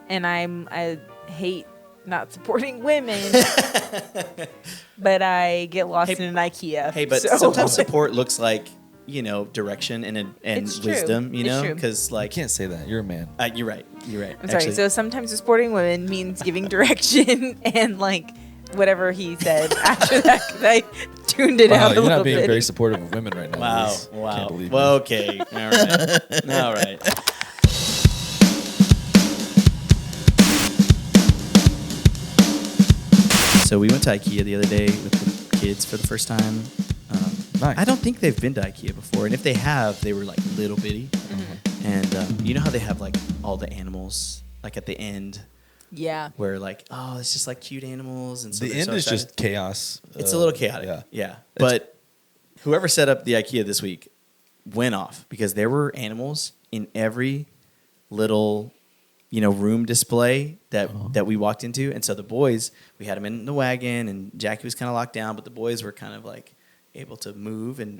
and I hate not supporting women, but I get lost in an IKEA. Hey, but so. sometimes support looks like, direction and It's true. wisdom, It's true. because I can't say that. You're a man. you're right. I'm sorry. So sometimes supporting women means giving direction and like whatever he said after that. 'Cause I tuned it out a You're little not being bit. very supportive of women right now. Wow. Liz. Can't believe Well, it. okay. All right. All right. So we went to IKEA the other day with the kids for the first time. Nice. I don't think they've been to IKEA before, and if they have, they were like little bitty. Mm-hmm. And you know how they have like all the animals like at the end, Yeah. where like, oh, it's just like cute animals, and so The they're end so is excited. just chaos. It's a little chaotic. Yeah. But whoever set up the IKEA this week went off, because there were animals in every little, room display that we walked into. And so the boys, we had them in the wagon, and Jackie was kind of locked down, but the boys were kind of like able to move and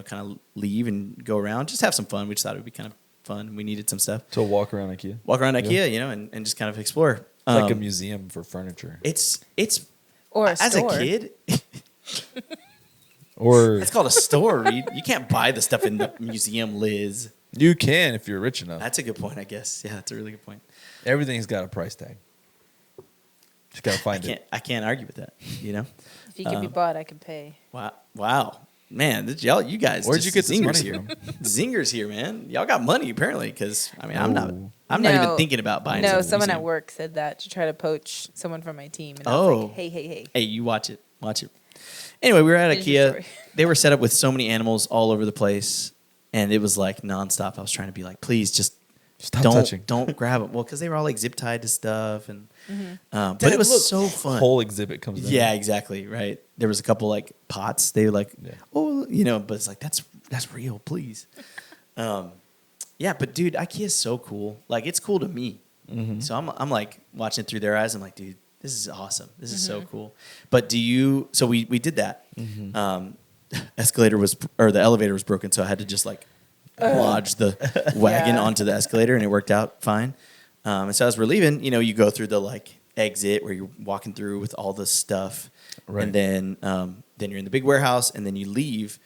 kind of leave and go around, just have some fun. We just thought it would be kind of fun. We needed some stuff. To walk around IKEA. Walk around IKEA, and just kind of explore. It's like a museum for furniture. It's Or a as store. a kid. Or It's called a store, Reed. You can't buy the stuff in the museum, Liz. you can if you're rich enough. That's a good point, I guess. Yeah, that's a really good point. Everything's got a price tag. Just gotta find it. I can't argue with that. If he could be bought, I could pay. Wow, man, you guys. Where'd you get this zingers money here? from? Zingers here, man. Y'all got money apparently, because I'm not. No. I'm not even thinking about buying. No, something someone museum. at work said that to try to poach someone from my team. And I Oh. was like, hey. Hey, you watch it. Anyway, we were at Finish your IKEA. story. They were set up with so many animals all over the place, and it was like nonstop. I was trying to be like, please, just Stop touching. don't grab them. Well, because they were all like zip tied to stuff, and Mm-hmm. but it was Look, so fun. Whole exhibit comes in. Yeah, exactly. Right. There was a couple like pots. They were like, but it's like that's real, please. Yeah, but dude, IKEA is so cool. Like, it's cool to me. Mm-hmm. So I'm like watching it through their eyes. I'm like, dude, this is awesome. This is Mm-hmm. so cool. But so we did that. Mm-hmm. The elevator was broken, so I had to just like lodge the wagon Yeah. onto the escalator, and it worked out fine. And so as we're leaving, you go through the like exit where you're walking through with all the stuff, Right. and then you're in the big warehouse, and then you leave,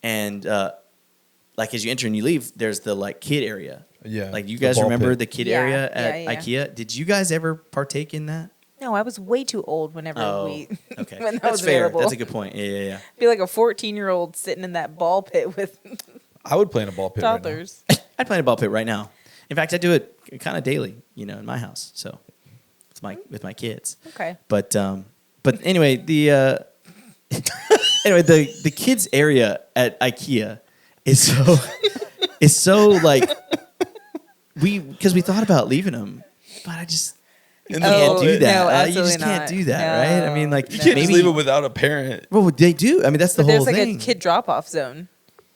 and like as you enter and you leave, there's the like kid area. Yeah. Like, you the guys ball remember pit. the kid Yeah, area at yeah. IKEA? Did you guys ever partake in that? No, I was way too old whenever Okay, when that that's was fair. available. That's a good point. Yeah. Be like a 14-year-old sitting in that ball pit with I would play in a ball pit right now. toddlers. I'd play in a ball pit right now. In fact, I do it kind of daily, in my house. So with my kids. Okay. But anyway, the kids area at IKEA is so like because we thought about leaving them, but I just you can't do that. No, You just absolutely can't not. do that, No, right? I mean, like You can't maybe just leave it without a parent. well, they do. I mean, that's the But whole there's like thing. a kid drop-off zone.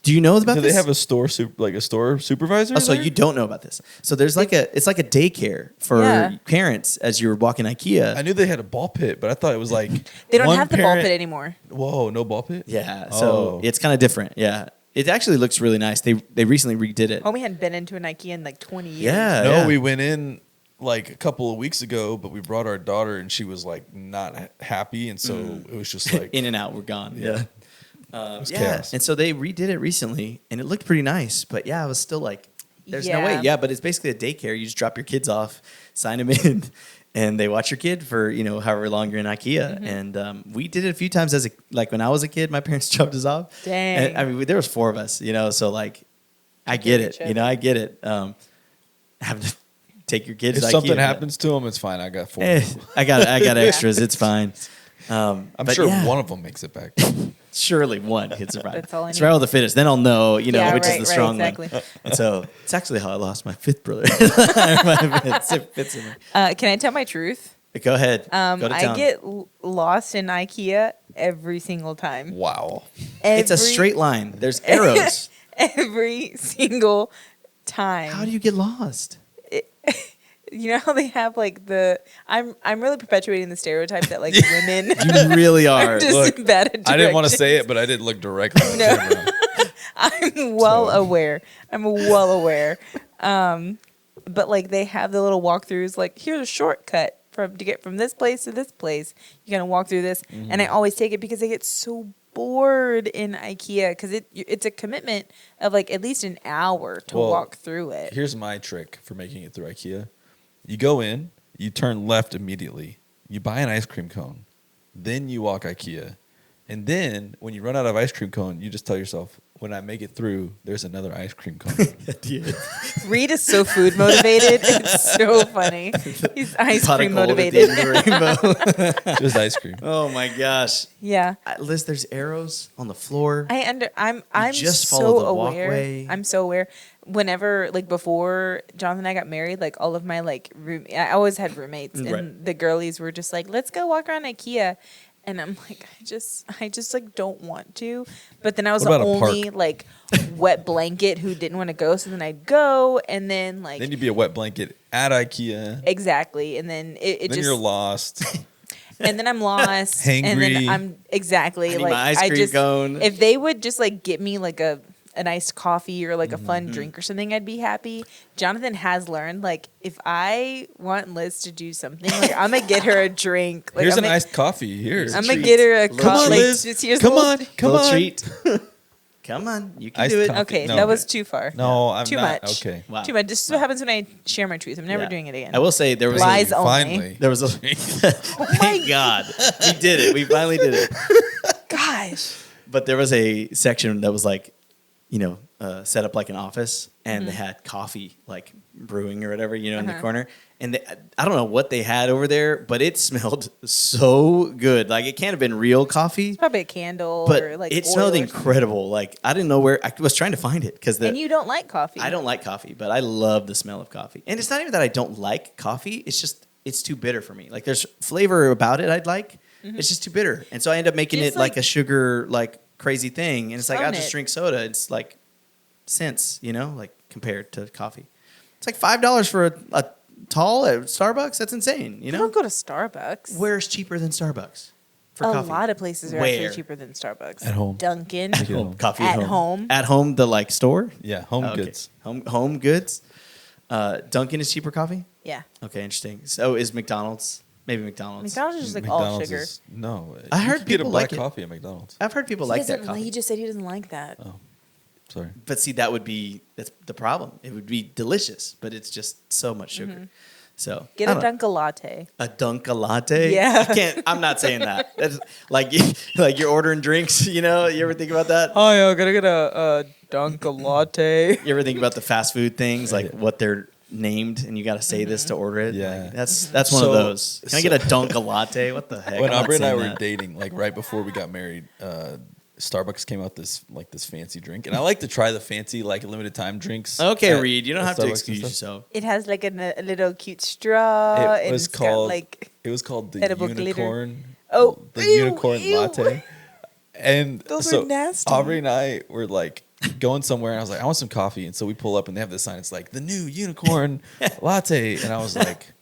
Do you know about Do this? they have a store supervisor? Oh, so there? you don't know about this? So there's it's like a daycare for Yeah. parents as you're walking IKEA. I knew they had a ball pit, but I thought it was like They don't one have the ball parent- pit anymore. Whoa, no ball pit? Yeah, so Oh. it's kind of different. Yeah, it actually looks really nice. They recently redid it. Homie hadn't been into an IKEA in like 20 years. Yeah, No, yeah. we went in like a couple of weeks ago, but we brought our daughter and she was like not happy, and so it was just like in and out. We're gone. Yeah, was yeah. chaos. And so they redid it recently, and it looked pretty nice. But yeah, I was still like, "There's no way." Yeah. Yeah, but it's basically a daycare. You just drop your kids off, sign them in, and they watch your kid for however long you're in IKEA. Mm-hmm. And we did it a few times like when I was a kid. My parents dropped us off. Dang. And, I mean, there was 4 of us. So like, I get it. each other. I get it. Having to take your kids. if to IKEA, something but- happens to them, it's fine. I got 4. I got extras. It's fine. I'm but sure yeah. one of them makes it back. Surely one hits it right. That's all I need. Survival of the fittest. Then I'll know, Yeah, which is right, the strong exactly. one. And so it's actually how I lost my 5th brother. It fits in there. Can I tell my truth? Go ahead. Go to I town. get lost in IKEA every single time. Wow. It's a straight line. There's arrows. Every single time. How do you get lost? You know how they have like I'm really perpetuating the stereotype that like women You really are. are just Look, bad at directions. I didn't want to say it, but I did look directly at the camera. I'm well aware. but like they have the little walkthroughs. Like here's a shortcut to get from this place to this place. You're gonna walk through this, and I always take it because I get so bored in IKEA because it's a commitment of like at least an hour to walk through it. Here's my trick for making it through IKEA. You go in, you turn left immediately. You buy an ice cream cone. Then you walk IKEA. And then when you run out of ice cream cone, you just tell yourself, when I make it through, there's another ice cream cone. Reed is so food motivated. It's so funny. He's ice cream motivated. Just ice cream. Oh my gosh. Yeah. Liz, there's arrows on the floor. I'm just so follow the aware. walkway. I'm so aware. Whenever like before Jonathan and I got married, like all of my like I always had roommates, and the girlies were just like, let's go walk around IKEA. And I'm like, I just like don't want to. But then I was the only like wet blanket who didn't want to go. So then I'd go, and then like then you'd be a wet blanket at IKEA. Exactly, and then then you're lost. And then I'm lost. Hangry. And then I'm exactly I need like my ice cream cone. If they would just like get me like a iced coffee or like a fun drink or something, I'd be happy. Jonathan has learned like if I want Liz to do something, like I'm gonna get her a drink. Like, Here's an iced coffee. Here's I'm gonna get her a Come coffee. on, Liz. Come on. Treat. Come on, you can Iced do it. coffee. Okay, No. that was too far. No, I'm too not. much. Okay. Wow. Too much. This is what happens when I share my truth. I'm never doing it again. I will say there was Lies only. Finally. there was a thank God we did it. We finally did it. Gosh. But there was a section that was like, set up like an office, and they had coffee like brewing or whatever, in the corner. And I don't know what they had over there, but it smelled so good. Like it can't have been real coffee. It's probably a candle But or like it oil smelled or something. incredible. Like I didn't know where I was trying to find it because And you don't like coffee. I don't like coffee, but I love the smell of coffee. And it's not even that I don't like coffee. It's just it's too bitter for me. Like there's flavor about it I'd like. It's just too bitter, and so I end up making Just it like a sugar like crazy thing. And it's like Own I'll just it. drink soda. It's like cents, like compared to coffee. It's like $5 for a tall at Starbucks. That's insane. You don't go to Starbucks. Where's cheaper than Starbucks for a coffee? lot of places are Where? actually cheaper than Starbucks. At home. Dunkin'. Coffee At home. At home, the like store. Yeah, home Oh, okay. goods. Home goods. Dunkin' is cheaper coffee. Yeah. Okay, interesting. So is McDonald's? Maybe McDonald's. McDonald's is just like all McDonald's sugar. No. I you heard can get a people black like it. coffee at McDonald's. I've heard people He like that doesn't- coffee. He just said he doesn't like that. Oh, sorry. But see, that's the problem. It would be delicious, but it's just so much sugar. So Get I a don't know. Dunkalatte. A Dunkalatte? Yeah. I can't. I'm not saying that. That's like you're ordering drinks. You ever think about that? Hi, I gotta get a Dunkalatte. You ever think about the fast food things, like what they're named, and you got to say this to order it? Yeah. Like, that's one of those. Can I get a Dunkalatte? What the heck? When I'm not Aubrey and I saying were that. dating, like right before we got married, Starbucks came out this fancy drink, and I like to try the fancy like limited time drinks. Okay, at- Reed, you don't at have to Starbucks and excuse stuff. yourself. It has like a little cute straw. It and was it's got, called like It was called the edible glitter. unicorn. Oh, the ew, unicorn ew. latte. And Those so are nasty. Aubrey and I were like going somewhere, and I was like, I want some coffee. And so we pull up, and they have this sign. It's like the new unicorn latte. And I was like,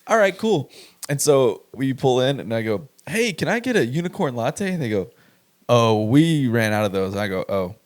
all right, cool. And so we pull in, and I go, hey, can I get a unicorn latte? And they go, oh, we ran out of those. And I go, oh,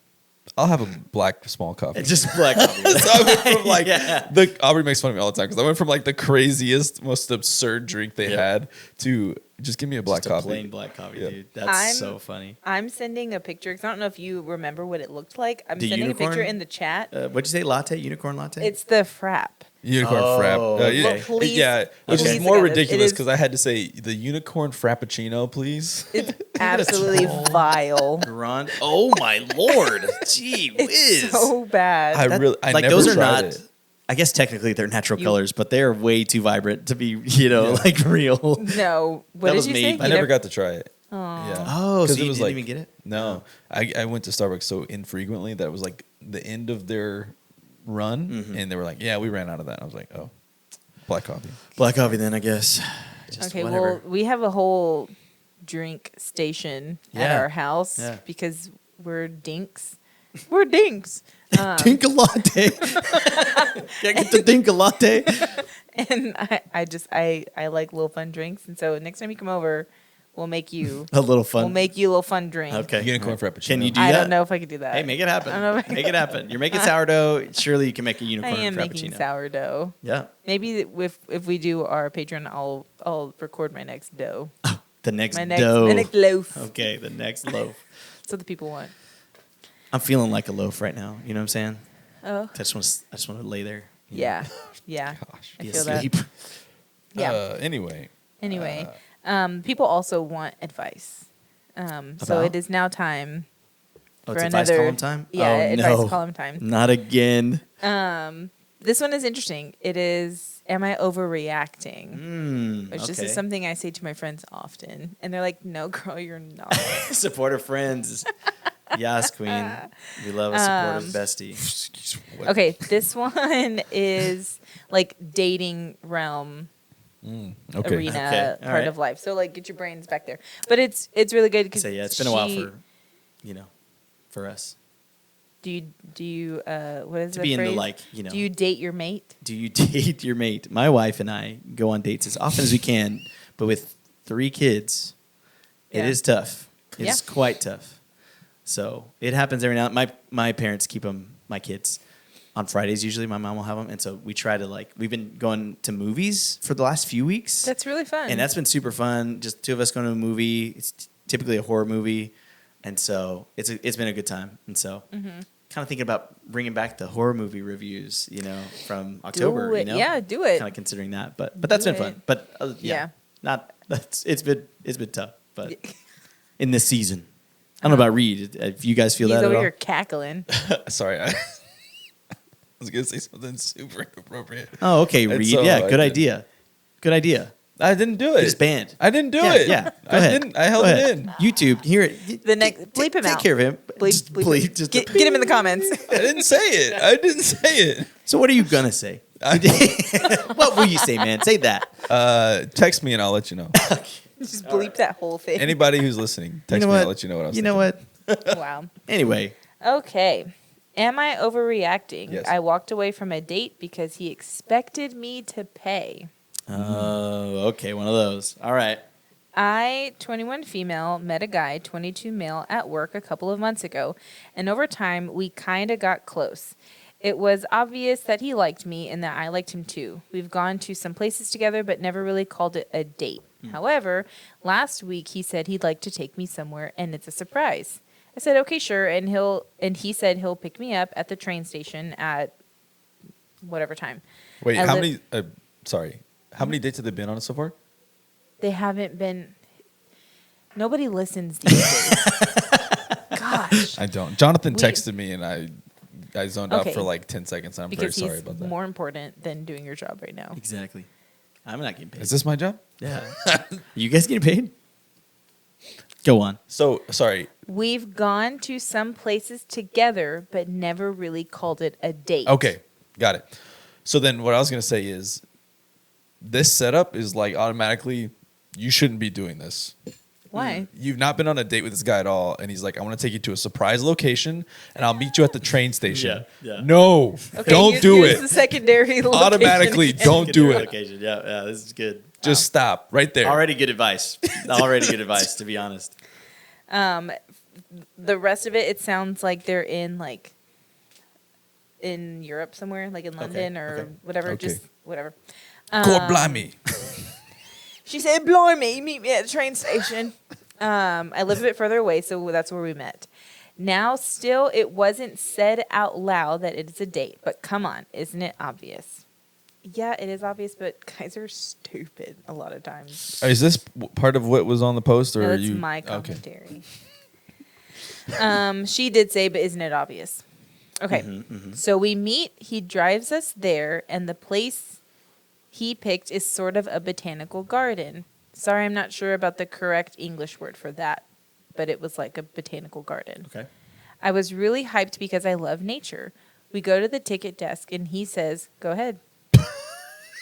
I'll have a black small coffee. It's just black coffee. So I went from like Yeah. Aubrey makes fun of me all the time because I went from like the craziest, most absurd drink they had to just give me a black Just coffee. a plain black coffee, Yeah. dude. That's I'm- so funny. I'm sending a picture because I don't know if you remember what it looked like. I'm The sending unicorn? a picture in the chat. What'd you say? Latte? Unicorn latte? It's the frap. Unicorn Oh, frap. okay. Yeah, Well, please- yeah, which please is more look at this. It ridiculous is- because I had to say the unicorn frappuccino, please. It's absolutely vile. Run. Oh my lord. Gee whiz. It's so bad. I Like never those are tried not. it. I guess technically they're natural colors, but they are way too vibrant to be, like real. No. What That did was you me. say? I You never got to try it. Aw. Yeah. Oh, 'Cause so you it was didn't like- even get it? No, I went to Starbucks so infrequently that it was like the end of their run, and they were like, "Yeah, we ran out of that." I was like, "Oh, black coffee." Black coffee, then I guess. Just Okay, whatever. well, we have a whole drink station at Yeah. our house Yeah. because we're dinks. We're dinks. Dinkalatte. Can't get the Dinkalatte. And I like little fun drinks. And so next time you come over, We'll make you A little fun. We'll make you a little fun drink. Okay. Unicorn frappuccino. Can you do I that? don't know if I could do that. Hey, make it happen. I don't know if I Make it happen. You're making sourdough. Surely you can make a I unicorn am frappuccino. making sourdough. Yeah. Maybe if we do our Patreon, I'll record my next dough. The next My next dough. my next loaf. Okay, the next loaf. That's what the people want. I'm feeling like a loaf right now. You know what I'm saying? Oh. I just want to lay there. Yeah. Yeah. Gosh. I Be feel asleep. that. Yeah. Anyway. Anyway, people also want advice. So About? it is now time Oh, for it's another advice column time? Yeah, Oh, advice no. column time. Not again. This one is interesting. It is, am I overreacting? Which this okay. is something I say to my friends often, and they're like, "No, girl, you're not." Supportive friends. Yes, queen. We love a supportive bestie. What? Okay, this one is like dating realm Okay. arena Okay, all part right. of life. So like, get your brains back there. But it's really good because So yeah, it's been a while for us Do you what is to the be phrase? in the like, Do you date your mate? do you date your mate? My wife and I go on dates as often as we can, but with 3 kids, it Yeah. is tough. It's Yeah. quite tough. So it happens every now. My parents keep my kids on Fridays usually. My mom will have them, and so we try to we've been going to movies for the last few weeks. That's really fun. And that's been super fun. Just 2 of us going to a movie. It's typically a horror movie, and so it's been a good time. And so, kind of thinking about bringing back the horror movie reviews, from October. Do it. Yeah, do it. Kind of considering that, but that's Do been fun. it. But Yeah. it's been tough. But in this season, I don't know about Reed. If you guys feel He's that at over all. here cackling. Sorry, I was gonna say something super inappropriate. Oh, okay, And Reed. so Yeah, I good did. idea. Good idea. I didn't do it. Disband. I didn't do Yeah, it. yeah. Go I ahead. didn't. I held Go it ahead. in. YouTube, hear it. The next bleep him take out. care of him. Bleep, Just bleep bleep. him. Just Get him in the comments. I didn't say it. I didn't say it. So what are you gonna say? What will you say, man? Say that. Text me and I'll let you know. Just bleep that whole thing. Anybody who's listening, text me and I'll let you know what I was You know thinking. what? Wow. Anyway, Okay. Am I overreacting? Yes. I walked away from a date because he expected me to pay. oh, okay, one of those. All right. I, 21 female, met a guy, 22 male, at work a couple of months ago, and over time, we kind of got close. It was obvious that he liked me and that I liked him too. We've gone to some places together, but never really called it a date. However, last week he said he'd like to take me somewhere, and it's a surprise. I said, okay, sure, and he said he'll pick me up at the train station at whatever time. Wait, I how live- many? Sorry, how many dates have they been on so far? They haven't been. Nobody listens these days. Gosh. I don't. Jonathan We- texted me and I zoned out Okay. for like 10 seconds. I'm Because very sorry he's about that. more important than doing your job right now. Exactly. I'm not getting paid. Is this my job? Yeah. You guys getting paid? Go on. So sorry. We've gone to some places together, but never really called it a date. Okay, got it. So then what I was gonna say is, this setup is like automatically, you shouldn't be doing this. Why? You've not been on a date with this guy at all, and he's like, I want to take you to a surprise location, and I'll meet you at the train station. Yeah. No, Okay, don't do here's it. the secondary location. Automatically, don't do it. Location. Yeah, this is good. Just stop right there. Already good advice. Already good advice, to be honest. The rest of it sounds like they're in Europe somewhere, like in London or okay. whatever. Okay. Just whatever. God blimey. She said, "Blimey, meet me at the train station." I live a bit further away, so that's where we met. Now, still, it wasn't said out loud that it's a date, but come on, isn't it obvious? Yeah, it is obvious, but guys are stupid a lot of times. Is this part of what was on the post, or No, are that's you? my Okay. commentary. She did say, but isn't it obvious? Okay, so we meet. He drives us there, and the place he picked is sort of a botanical garden. Sorry, I'm not sure about the correct English word for that, but it was like a botanical garden. Okay. I was really hyped because I love nature. We go to the ticket desk, and he says, "Go ahead."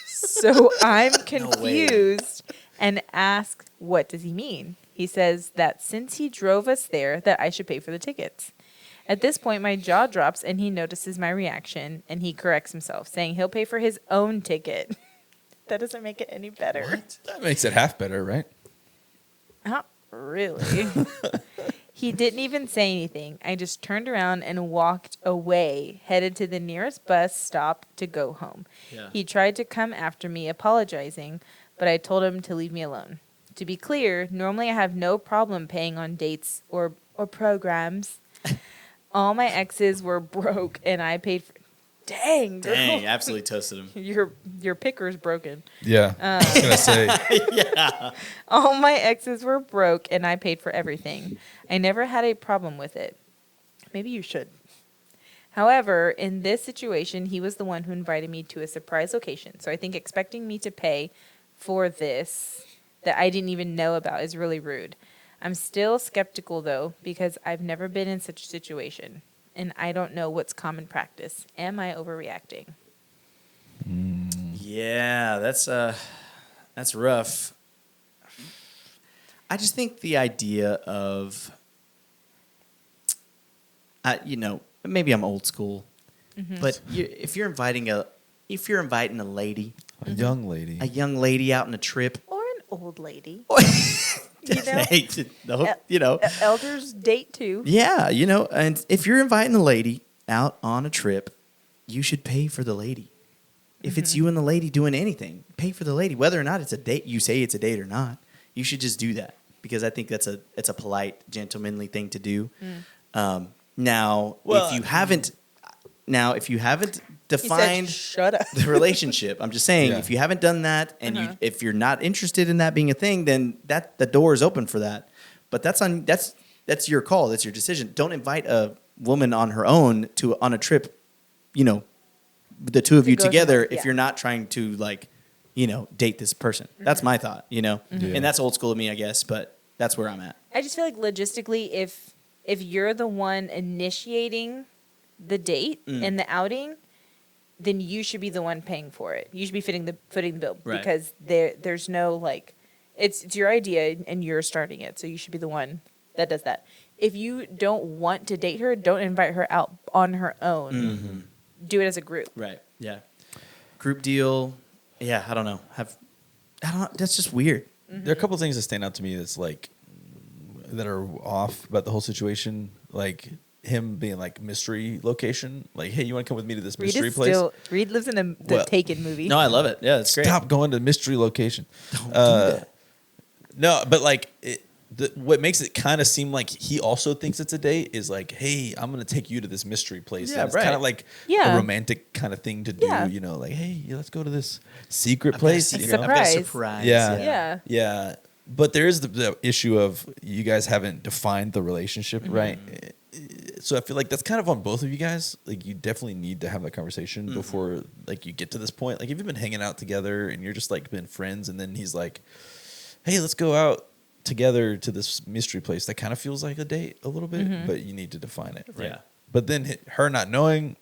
So I'm confused and ask, what does he mean? He says that since he drove us there, that I should pay for the tickets. At this point, my jaw drops, and he notices my reaction, and he corrects himself, saying he'll pay for his own ticket. That doesn't make it any better. That makes it half better, right? Not really. He didn't even say anything. I just turned around and walked away, headed to the nearest bus stop to go home. Yeah. He tried to come after me, apologizing, but I told him to leave me alone. To be clear, normally I have no problem paying on dates or programs. All my exes were broke, and I paid for... Dang, girl. Dang, absolutely toasted him. Your picker's broken. Yeah. I was going to say. Yeah. All my exes were broke, and I paid for everything. I never had a problem with it. Maybe you should. However, in this situation, he was the one who invited me to a surprise location. So I think expecting me to pay for this that I didn't even know about is really rude. I'm still skeptical, though, because I've never been in such a situation, and I don't know what's common practice. Am I overreacting? Yeah, that's rough. I just think the idea of, maybe I'm old school, but if you're inviting a lady, A young lady. a young lady out on a trip, Or an old lady. hey, Elders date too. yeah, and if you're inviting a lady out on a trip, you should pay for the lady. If it's you and the lady doing anything, pay for the lady, whether or not it's a date. You say it's a date or not, you should just do that because I think it's a polite, gentlemanly thing to do. If you haven't defined Shut up. the relationship, I'm just saying, Yeah. if you haven't done that and if you're not interested in that being a thing, then the door is open for that. But that's your call. That's your decision. Don't invite a woman on her own on a trip, the two of you go together somewhere, if yeah. you're not trying to date this person. That's my thought, Yeah. and that's old school of me, I guess, but that's where I'm at. I just feel like logistically, if you're the one initiating the date and the outing, then you should be the one paying for it. You should be footing the bill Right. because there's no it's your idea and you're starting it, so you should be the one that does that. If you don't want to date her, don't invite her out on her own. Do it as a group. Right. Yeah. Group deal. Yeah. I don't know. That's just weird. There are a couple of things that stand out to me that are off about the whole situation. Like him being like mystery location. Like, hey, you want to come with me to this mystery place? Reed lives in the Taken movie. No, I love it. Yeah, it's great. Stop going to mystery location. Don't do that. No, but like what makes it kind of seem like he also thinks it's a date is like, hey, I'm going to take you to this mystery place. Yeah, And it's right. kind of like Yeah. a romantic kind of thing to do, Yeah. like, hey, let's go to this secret place. A you know? I've got a surprise. surprise. Yeah. Yeah. Yeah. But there is the issue of you guys haven't defined the relationship, right? So I feel like that's kind of on both of you guys. Like you definitely need to have that conversation before like you get to this point. Like if you've been hanging out together and you're just like been friends and then he's like, hey, let's go out together to this mystery place. That kind of feels like a date a little bit, but you need to define it. Right? Yeah. But then her not knowing,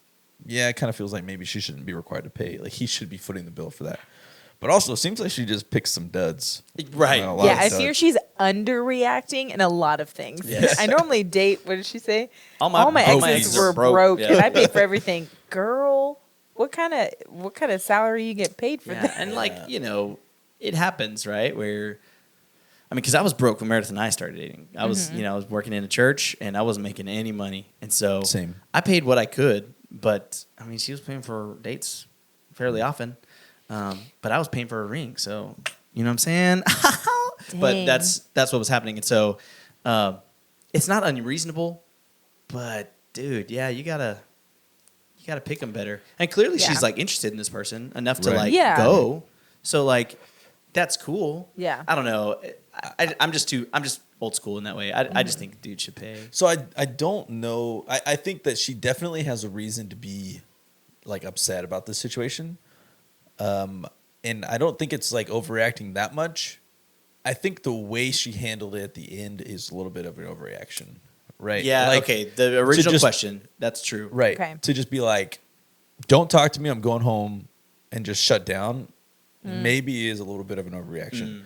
it kind of feels like maybe she shouldn't be required to pay. Like he should be footing the bill for that. But also, it seems like she just picks some duds. Right. A lot Yeah, of I duds. fear she's underreacting in a lot of things. Yes. I normally date, what did she say? All my exes were broke, Yeah. and I paid for everything. Girl, what kind of salary you get paid for Yeah, that? and it happens, right? Because I was broke when Meredith and I started dating. I was, I was working in a church and I wasn't making any money, and so Same. I paid what I could, but she was paying for dates fairly often, but I was paying for a ring, so you know what I'm saying. But Dang. that's what was happening, and so it's not unreasonable, but dude, yeah, you gotta pick them better, and clearly Yeah. she's interested in this person enough to Right. Yeah. go, so that's cool. Yeah. I don't know. I'm just old school in that way. I just think dude should pay. So I don't know. I think that she definitely has a reason to be upset about this situation. And I don't think it's overreacting that much. I think the way she handled it at the end is a little bit of an overreaction. Right. Yeah. Okay. The original just- question. That's true. Right. Okay. To just be like, don't talk to me. I'm going home, and just shut down. Maybe is a little bit of an overreaction.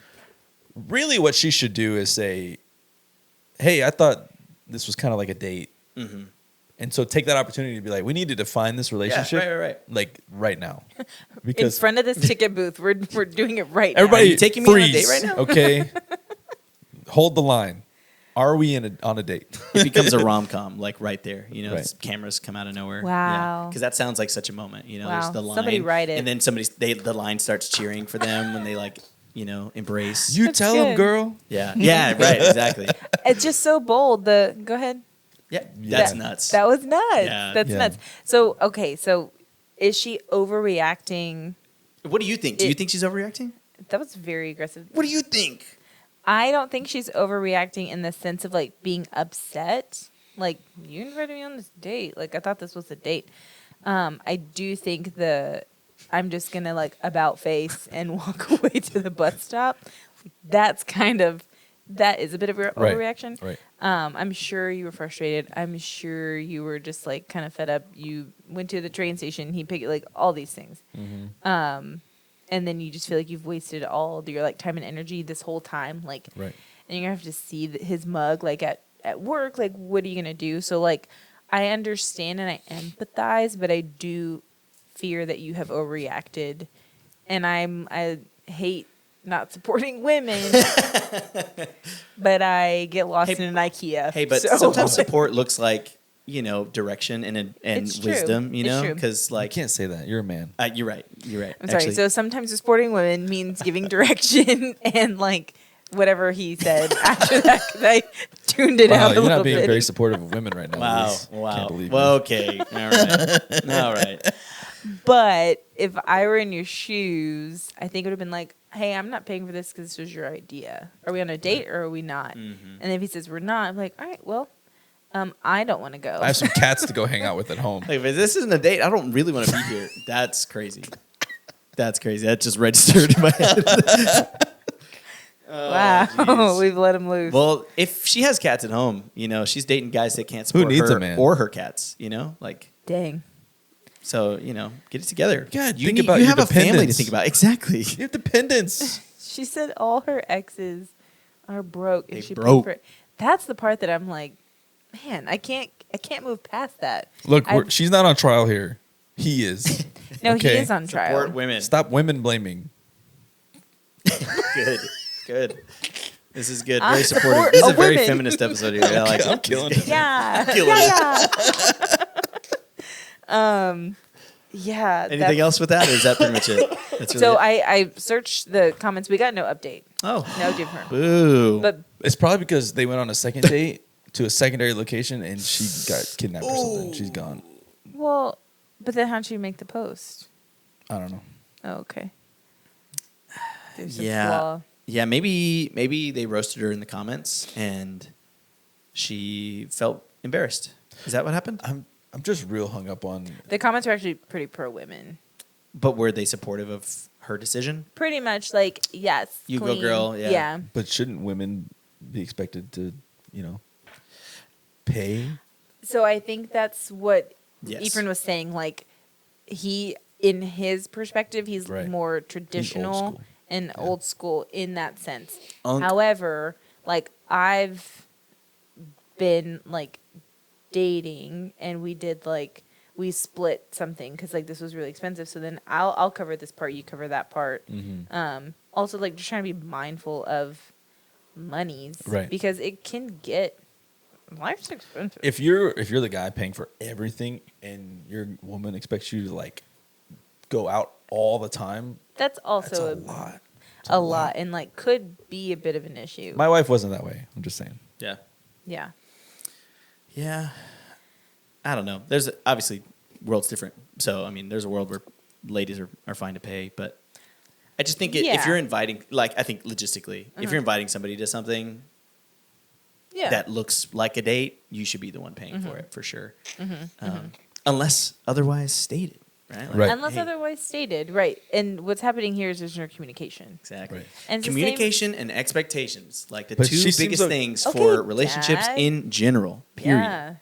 Really, what she should do is say, hey, I thought this was kind of like a date. Mm-hmm. And so take that opportunity to be like, we need to define this relationship right. right now. In Because front of this ticket booth, we're doing it right everybody Are you taking me on a freeze, date right now? okay? hold the line. Are we on a date? It becomes a rom-com, like right there. You know, Right. cameras come out of nowhere. Wow. Because that sounds like such a moment. You know, Wow. there's the line. Somebody write it. And then the line starts cheering for them when they like, you know, embrace. You That's tell him, good. girl. Yeah. Yeah, right. Exactly. It's just so bold. Go ahead. Yeah. Yeah. That's nuts. That was nuts. Yeah. That's Yeah. nuts. So, okay. So is she overreacting? What do you think? Do you think she's overreacting? That was very aggressive. What do you think? I don't think she's overreacting in the sense of like being upset. Like, you invited me on this date. Like, I thought this was a date. I do think I'm just gonna like about face and walk away to the bus stop. That is a bit of a Right. overreaction. Right. I'm sure you were frustrated. I'm sure you were just like kind of fed up. You went to the train station. He picked like all these things. And then you just feel like you've wasted all your like time and energy this whole time. Like, Right. and you're gonna have to see his mug like at work. Like, what are you gonna do? So like, I understand and I empathize, but I do fear that you have overreacted. And I hate not supporting women, but I get lost in an IKEA. Hey, but so- sometimes support looks like, you know, direction and It's true. wisdom, you It's know? true. Because, I like, can't say that. You're a man. you're right. You're right. I'm sorry. Actually, So sometimes supporting women means giving direction and like whatever he said after that. 'Cause I tuned it Wow, out a you're little not being bit. very supportive of women right now. wow. Liz. Wow. Can't believe Well, you. okay. All right. All right. But if I were in your shoes, I think it would have been like, hey, I'm not paying for this because this was your idea. Are we on a date or are we not? Mm-hmm. And if he says we're not, I'm like, all right, well, I don't want to go. I have some cats to go hang out with at home. Like, if this isn't a date, I don't really want to be here. That's crazy. That's crazy. That just registered in my head. Wow, jeez. we've let him loose. Well, if she has cats at home, you know, she's dating guys that can't support needs her a man? or her cats, you know? Like, Dang. so, you know, get it together. God, you think about you your have a family to dependents. think about. Exactly. You have dependence. She said all her exes are broke. And They she paid broke. for it. That's the part that I'm like, man, I can't move past that. Look, I- she's not on trial here. He is. No, Okay. he is on trial. Support women. Stop women blaming. Good. Good. This is good. I Very support supportive. This is a very women. feminist episode here. I like I'm it. killing it. Yeah. Killing yeah. Yeah. Anything else with that, or is that pretty much it? That's really So it? I searched the comments. We got no update. Oh. No different. Boo. But It's probably because they went on a second date to a secondary location and she got kidnapped or something. She's gone. but then how'd you make the post? I don't know. Oh, okay. There's Yeah. a flaw. Yeah, maybe they roasted her in the comments and she felt embarrassed. Is that what happened? I'm just real hung up on. The comments are actually pretty pro women. But were they supportive of her decision? Pretty much like, yes. You go, queen. girl, yeah. Yeah. But shouldn't women be expected to, pay? So I think that's what Yes. Ephraim was saying. Like, he, in his perspective, he's Right. more traditional school. and old school in that sense. Unc- However, like, I've been like dating, and we did like we split something because like this was really expensive. So then I'll cover this part, you cover that part. Also, like, just trying to be mindful of monies, Right. Because it can get life's expensive. If you're the guy paying for everything and your woman expects you to like go out all the time, That's that's also a lot. It's a lot, and like could be a bit of an issue. My wife wasn't that way. I'm just saying. Yeah. Yeah. Yeah. I don't know. There's obviously world's different. So, I mean, there's a world where ladies are fine to pay, but I just think if Yeah. you're inviting, like, I think logistically, if you're inviting somebody to something Yeah. that looks like a date, you should be the one paying for it for sure. Unless otherwise stated, right? Like, Right. Unless hey, otherwise stated, right? And what's happening here is there's no communication. Exactly. Right. And it's the Communication and expectations, like the But two she seems biggest like- things Okay, for relationships Dad. in general. Period. Yeah.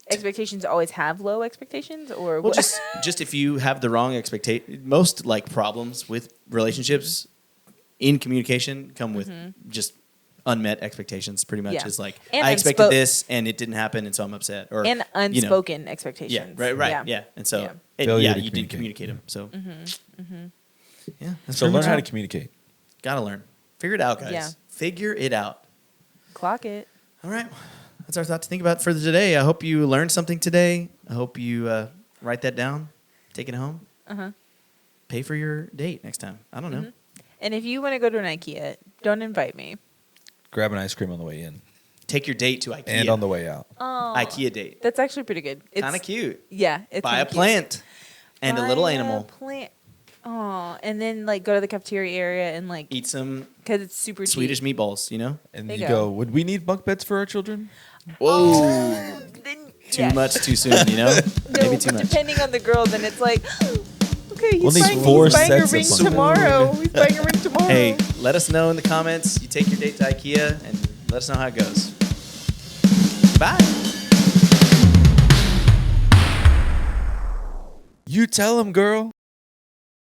Expectations always have low expectations, or Well, what? just if you have the wrong expectation, most like problems with relationships in communication come with just unmet expectations. Pretty much Yeah. is like And I expected unspo- this and it didn't happen, and so I'm upset. Or and you know, unspoken expectations. yeah, right, yeah. And so Yeah. and Failure yeah, to you didn't communicate. communicate them. So yeah, that's So pretty learn much how to it. communicate. Gotta learn. Figure it out, guys. Yeah. Figure it out. Clock it. All right. That's our thought to think about for today. I hope you learned something today. I hope you write that down, take it home. Pay for your date next time. I don't know. And if you want to go to an IKEA, don't invite me. Grab an ice cream on the way in. Take your date to IKEA. And on the way out. Oh, IKEA date. That's actually pretty good. It's Kind of cute. Yeah, it's Buy a kinda cute. plant and a little Buy animal. Plant. Oh, and then like go to the cafeteria area and like Eat some because it's super Swedish cheap. meatballs, you know? And There you you go, go. would we need bunk beds for our children? Whoa. Then, Too yeah. much too soon, you know? No, Maybe too much. depending on the girl, then it's like, okay, We'll he's need buying, 4 he's buying a sets of ring bunk tomorrow. He's buying a ring tomorrow. Hey, let us know in the comments. You take your date to IKEA and let us know how it goes. Bye. You tell him, girl.